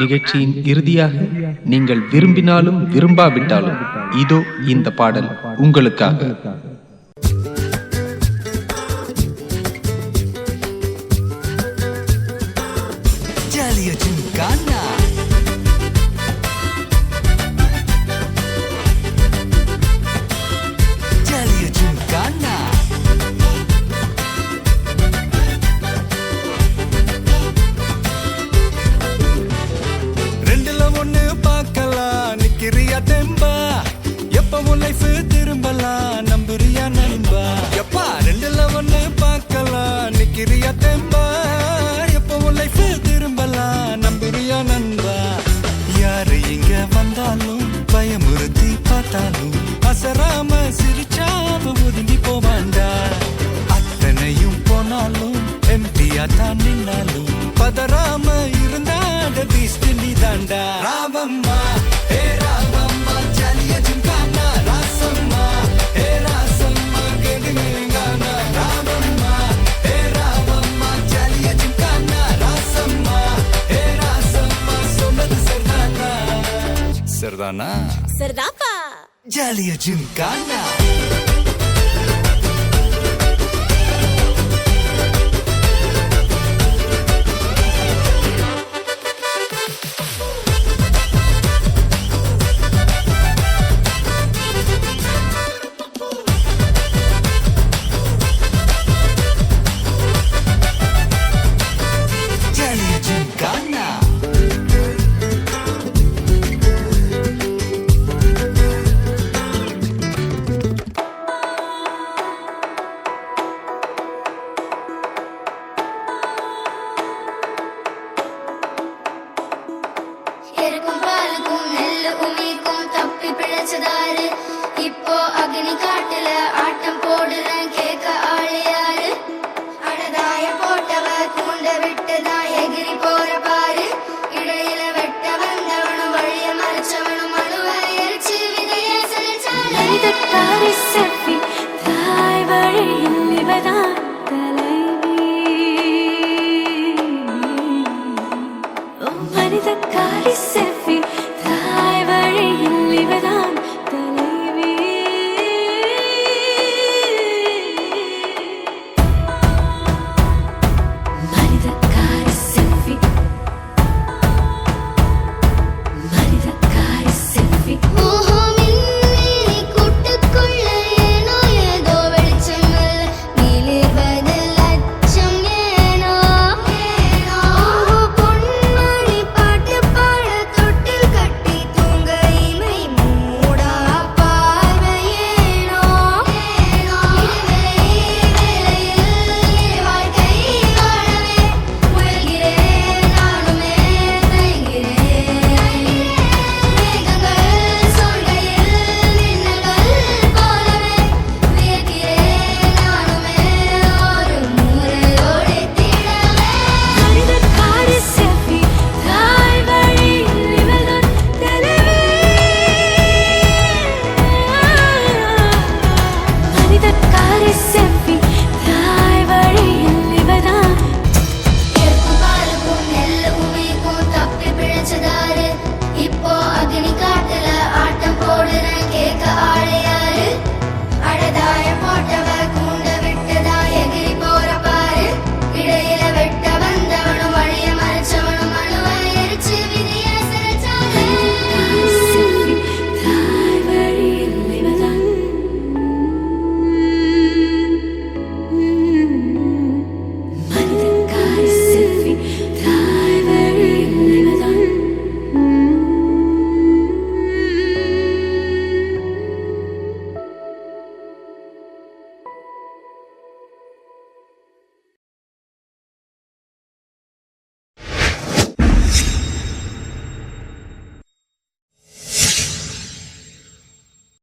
நிகழ்ச்சியின் இறுதியாக நீங்கள் விரும்பினாலும் விரும்பாவிட்டாலும் இதோ இந்த பாடல் உங்களுக்காக. திரும்பலாம் நம்புறியா நண்பா? எப்பா ரெண்டுல ஒண்ணு பார்க்கலாம் நிக்கிறியா தெம்பா? எப்பவும் லைஃப் திரும்பலாம் நம்புறியா நண்பா? யாரு இங்க வந்தாலும் பயமுறுத்தி பார்த்தாலும் அசராம சிரிச்சாம ஒதுங்கி போவாண்டா. அத்தனையும் போனாலும் எம்டியா தான் நின்னாலும் பதறாம இருந்தாட பீஸ்ட் நீ தாண்டா. ராவம்மா ஏ ராவம்மா ஜாலியா ஜிம்கானா ராசம்மா ஏ ராசம்மா கேடுங்கா ராவம்மா ஏ ராவம்மா ஜாலியா ஜிம்கானா ராசம்மா ஏ ராசம்மா சொன்னது சரிதானா? சரிதானா? சரிதாப்பா. ஜாலியா ஜிம்கானா